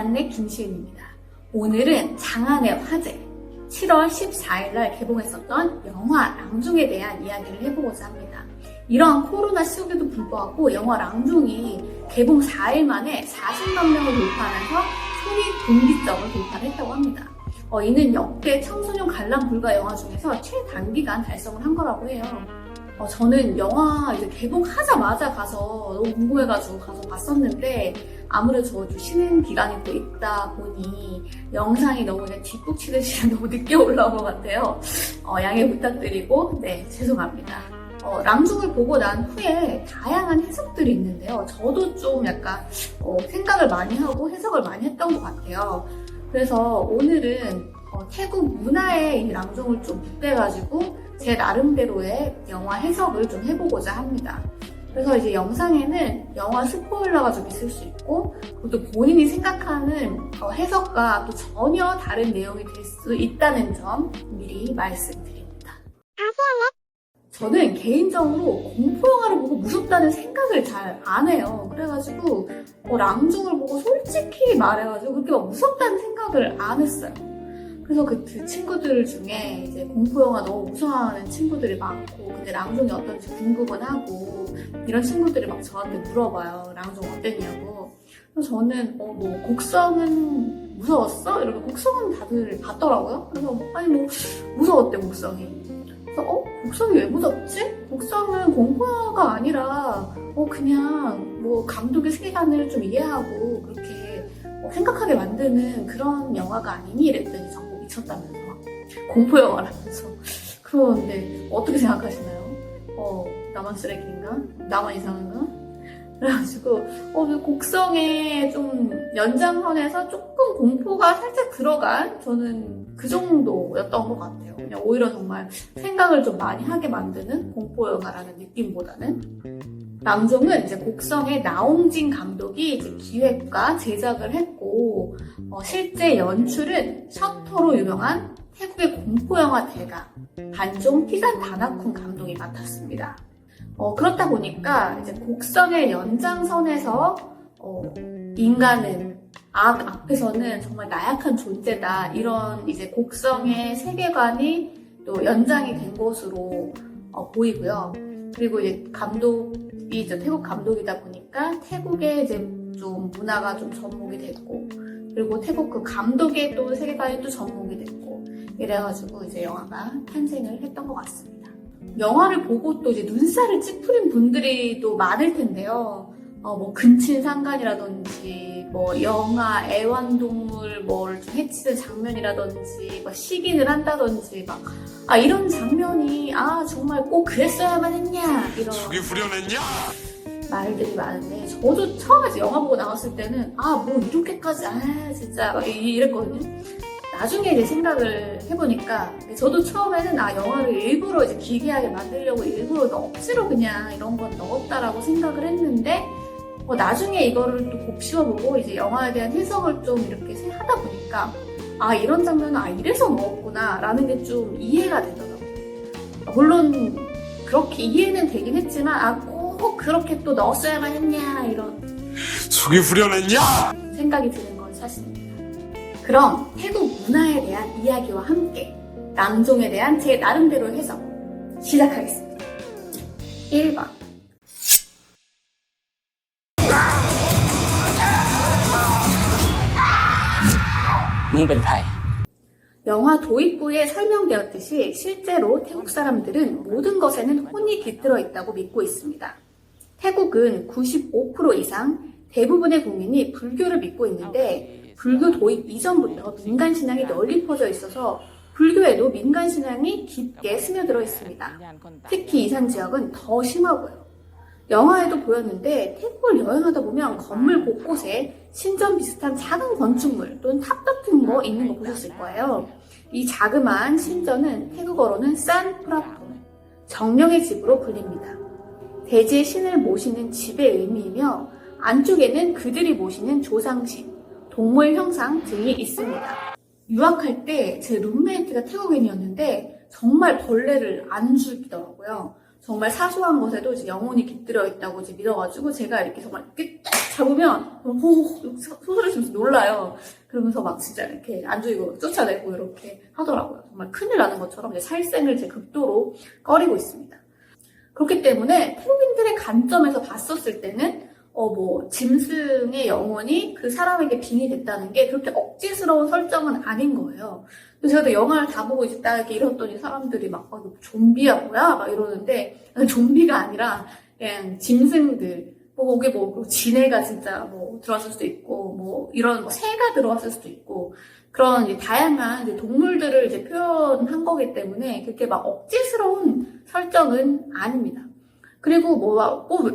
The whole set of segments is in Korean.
안내 김시은입니다. 오늘은 장안의 화제 7월 14일날 개봉했었던 영화 랑중에 대한 이야기를 해보고자 합니다. 이러한 코로나 시국에도 불구하고 영화 랑중이 개봉 4일 만에 40만 명을 돌파하면서 손익분기점을 돌파했다고 합니다. 이는 역대 청소년 관람 불가 영화 중에서 최단기간 달성을 한 거라고 해요. 저는 영화 이제 개봉하자마자 가서 너무 궁금해가지고 가서 봤었는데 아무래도 저 쉬는 기간이 또 있다 보니 영상이 너무 그냥 뒷북치듯이 너무 늦게 올라온 것 같아요. 양해 부탁드리고 죄송합니다. 랑중을 보고 난 후에 다양한 해석들이 있는데요. 저도 좀 약간 생각을 많이 하고 해석을 많이 했던 것 같아요. 그래서 오늘은 태국 문화에 이 랑중을 좀 빗대가지고 제 나름대로의 영화 해석을 좀 해보고자 합니다. 그래서 이제 영상에는 영화 스포일러가 좀 있을 수 있고 또 본인이 생각하는 해석과 또 전혀 다른 내용이 될 수 있다는 점 미리 말씀드립니다. 저는 개인적으로 공포영화를 보고 무섭다는 생각을 잘 안 해요. 그래가지고 랑중을 보고 솔직히 말해가지고 그렇게 막 무섭다는 생각을 안 했어요. 그래서 그 친구들 중에 이제 공포영화 너무 무서워하는 친구들이 많고 근데 랑중이 어떤지 궁금은 하고 이런 친구들이 막 저한테 물어봐요. 랑중 어땠냐고. 그래서 저는 뭐 곡성은 무서웠어? 이러면 곡성은 다들 봤더라고요. 그래서 아니 뭐 무서웠대 곡성이. 그래서 곡성이 왜 무섭지? 곡성은 공포영화가 아니라 그냥 뭐 감독의 세계관을 좀 이해하고 그렇게 생각하게 만드는 그런 영화가 아니니? 이랬더니 정말 미쳤다면서 공포영화라면서. 그런데 어떻게 생각하시나요? 나만 쓰레기인가? 나만 이상한가? 그래가지고 곡성에 좀 연장선에서 조금 공포가 살짝 들어간 저는 그 정도였던 것 같아요. 그냥 오히려 정말 생각을 좀 많이 하게 만드는 공포영화라는 느낌보다는. 랑중은 이제 곡성의 나옹진 감독이 이제 기획과 제작을 했고 실제 연출은 셔터로 유명한 태국의 공포영화 대가 반종 피잔 다나쿤 감독이 맡았습니다. 그렇다 보니까 이제 곡성의 연장선에서 인간은 악 앞에서는 정말 나약한 존재다 이런 이제 곡성의 세계관이 또 연장이 된 것으로 보이고요. 그리고 이제 감독이 이제 태국 감독이다 보니까 태국의 이제 좀 문화가 좀 접목이 됐고 그리고 태국 그 감독의 또 세계관이 또 접목이 됐고 이래가지고 이제 영화가 탄생을 했던 것 같습니다. 영화를 보고 또 이제 눈살을 찌푸린 분들이 또 많을 텐데요. 뭐 근친상간이라든지 뭐 영아 애완동물 뭘 좀 해치는 장면이라든지 뭐 식인을 한다든지 막 이런 장면이 정말 꼭 그랬어야만 했냐 이런 속이 후련했냐? 말들이 많은데 저도 처음에 영화 보고 나왔을 때는 뭐 이렇게까지 진짜 막 이랬거든요. 나중에 이제 생각을 해보니까 저도 처음에는 영화를 일부러 이제 기괴하게 만들려고 일부러 억지로 그냥 이런 건 넣었다라고 생각을 했는데 나중에 이거를 또 곱씹어보고 이제 영화에 대한 해석을 좀 이렇게 하다 보니까 이런 장면은 이래서 넣었구나 라는 게 좀 이해가 되더라고요. 물론 그렇게 이해는 되긴 했지만 꼭 그렇게 또 넣었어야만 했냐 이런 속이 후련했냐? 생각이 드는 건 사실입니다. 그럼 태국 문화에 대한 이야기와 함께 랑중에 대한 제 나름대로 해석 시작하겠습니다. 1번 영화 도입부에 설명되었듯이 실제로 태국 사람들은 모든 것에는 혼이 깃들어 있다고 믿고 있습니다. 태국은 95% 이상 대부분의 국민이 불교를 믿고 있는데 불교 도입 이전부터 민간 신앙이 널리 퍼져 있어서 불교에도 민간 신앙이 깊게 스며들어 있습니다. 특히 이산 지역은 더 심하고요. 영화에도 보였는데 태국을 여행하다 보면 건물 곳곳에 신전 비슷한 작은 건축물 또는 탑 같은 거 있는 거 보셨을 거예요. 이 자그마한 신전은 태국어로는 산 프라톤, 정령의 집으로 불립니다. 대지의 신을 모시는 집의 의미이며 안쪽에는 그들이 모시는 조상신, 동물 형상 등이 있습니다. 유학할 때 제 룸메이트가 태국인이었는데 정말 벌레를 안 죽이더라고요. 정말 사소한 것에도 이제 영혼이 깃들어 있다고 이제 믿어가지고 제가 이렇게 정말 이렇게 잡으면 소리를 지면서 놀라요. 그러면서 막 진짜 이렇게 안 죽이고 쫓아내고 이렇게 하더라고요. 정말 큰일 나는 것처럼 이제 살생을 이제 극도로 꺼리고 있습니다. 그렇기 때문에 태국인들의 관점에서 봤었을 때는 짐승의 영혼이 그 사람에게 빙이 됐다는 게 그렇게 억지스러운 설정은 아닌 거예요. 그래서 제가 또 영화를 다 보고 이제 딱 이렇게 이랬더니 사람들이 막 좀비야 뭐야 막 이러는데 좀비가 아니라 그냥 짐승들 거기에 지네가 진짜 들어왔을 수도 있고 이런 새가 들어왔을 수도 있고 그런 이제 다양한 이제 동물들을 이제 표현한 거기 때문에 그렇게 막 억지스러운 설정은 아닙니다. 그리고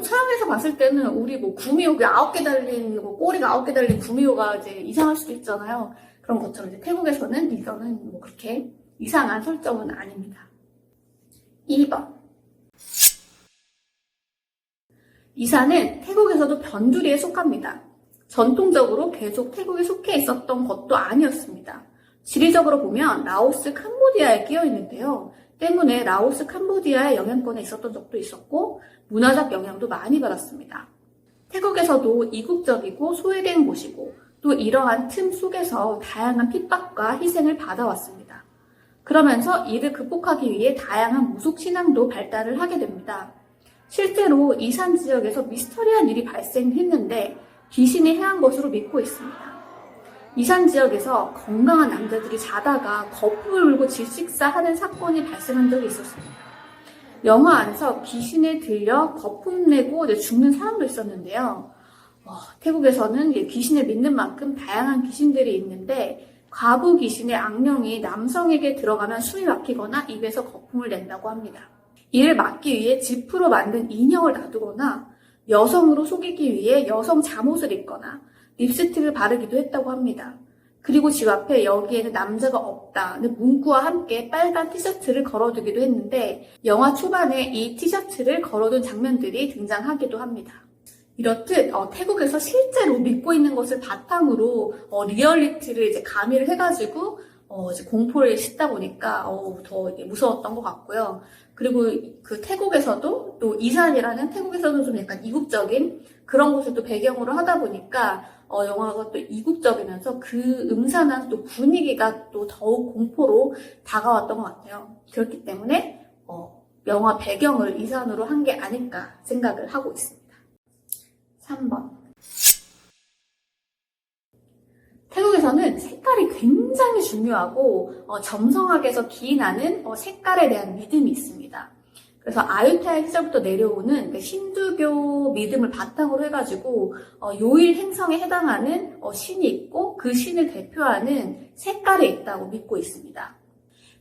서양에서 봤을 때는 우리 구미호 9개 달린 꼬리가 9개 달린 구미호가 이제 이상할 수도 있잖아요. 그런 것처럼 이제 태국에서는 이거는 그렇게 이상한 설정은 아닙니다. 2번. 이산은 태국에서도 변두리에 속합니다. 전통적으로 계속 태국에 속해 있었던 것도 아니었습니다. 지리적으로 보면 라오스, 캄보디아에 끼어 있는데요. 때문에 라오스, 캄보디아의 영향권에 있었던 적도 있었고 문화적 영향도 많이 받았습니다. 태국에서도 이국적이고 소외된 곳이고 또 이러한 틈 속에서 다양한 핍박과 희생을 받아왔습니다. 그러면서 이를 극복하기 위해 다양한 무속 신앙도 발달을 하게 됩니다. 실제로 이산 지역에서 미스터리한 일이 발생했는데 귀신이 해한 것으로 믿고 있습니다. 이산 지역에서 건강한 남자들이 자다가 거품을 물고 질식사하는 사건이 발생한 적이 있었습니다. 영화 안에서 귀신에 들려 거품 내고 죽는 사람도 있었는데요. 태국에서는 귀신을 믿는 만큼 다양한 귀신들이 있는데 과부 귀신의 악령이 남성에게 들어가면 숨이 막히거나 입에서 거품을 낸다고 합니다. 이를 막기 위해 지프로 만든 인형을 놔두거나 여성으로 속이기 위해 여성 잠옷을 입거나 립스틱을 바르기도 했다고 합니다. 그리고 집 앞에 여기에는 남자가 없다는 문구와 함께 빨간 티셔츠를 걸어두기도 했는데 영화 초반에 이 티셔츠를 걸어둔 장면들이 등장하기도 합니다. 이렇듯 태국에서 실제로 믿고 있는 것을 바탕으로 리얼리티를 이제 가미를 해가지고 이제 공포를 싣다 보니까 더 무서웠던 것 같고요. 그리고 그 태국에서도 또 이산이라는 태국에서는 좀 약간 이국적인 그런 곳을 또 배경으로 하다 보니까 영화가 또 이국적이면서 그 음산한 또 분위기가 또 더욱 공포로 다가왔던 것 같아요. 그렇기 때문에 영화 배경을 이산으로 한 게 아닐까 생각을 하고 있습니다. 3번. 태국에서는 색깔이 굉장히 중요하고 점성학에서 기인하는 색깔에 대한 믿음이 있습니다. 그래서 아유타야 시절부터 내려오는 힌두교 믿음을 바탕으로 해가지고 요일 행성에 해당하는 신이 있고 그 신을 대표하는 색깔이 있다고 믿고 있습니다.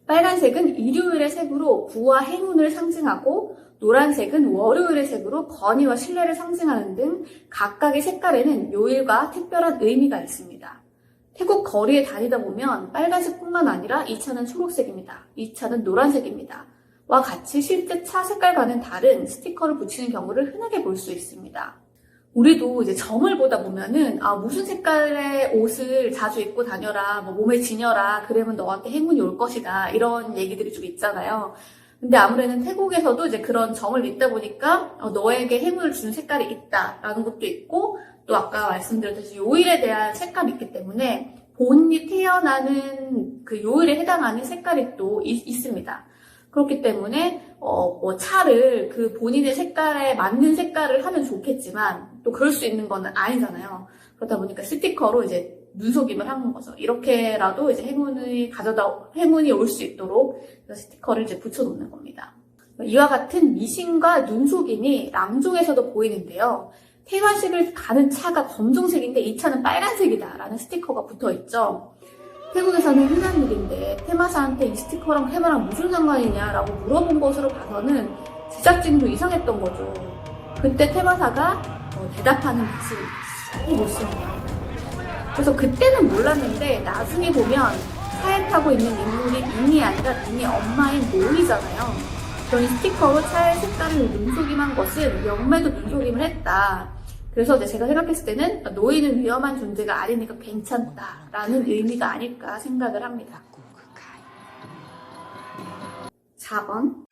빨간색은 일요일의 색으로 부와 행운을 상징하고 노란색은 월요일의 색으로 건의와 신뢰를 상징하는 등 각각의 색깔에는 요일과 특별한 의미가 있습니다. 태국 거리에 다니다 보면 빨간색뿐만 아니라 이 차는 초록색입니다. 이 차는 노란색입니다. 와 같이 실제 차 색깔과는 다른 스티커를 붙이는 경우를 흔하게 볼 수 있습니다. 우리도 이제 점을 보다 보면은 무슨 색깔의 옷을 자주 입고 다녀라, 몸에 지녀라, 그러면 너한테 행운이 올 것이다 이런 얘기들이 좀 있잖아요. 근데 아무래도 태국에서도 이제 그런 점을 믿다 보니까 너에게 행운을 주는 색깔이 있다라는 것도 있고 또 아까 말씀드렸듯이 요일에 대한 색깔이 있기 때문에 본인이 태어나는 그 요일에 해당하는 색깔이 또 있습니다. 그렇기 때문에 차를 그 본인의 색깔에 맞는 색깔을 하면 좋겠지만 또 그럴 수 있는 건 아니잖아요. 그러다 보니까 스티커로 이제 눈속임을 하는 거죠. 이렇게라도 이제 행운이 올 수 있도록 스티커를 이제 붙여놓는 겁니다. 이와 같은 미신과 눈속임이 랑종에서도 보이는데요. 태화식을 가는 차가 검정색인데 이 차는 빨간색이다라는 스티커가 붙어있죠. 태국에서는 흔한 일인데 테마사한테 이 스티커랑 테마랑 무슨 상관이냐라고 물어본 것으로 봐서는 제작진도 이상했던 거죠. 그때 테마사가 대답하는 모습이 못습니다. 그래서 그때는 몰랐는데 나중에 보면 차에 타고 있는 인물이 민이 아니라 민이 엄마인 노이잖아요. 그런 스티커로 차의 색깔을 눈속임한 것은 영매도 눈속임을 했다. 그래서 제가 생각했을 때는 노이는 위험한 존재가 아니니까 괜찮다라는 의미가 아닐까 생각을 합니다. 4번.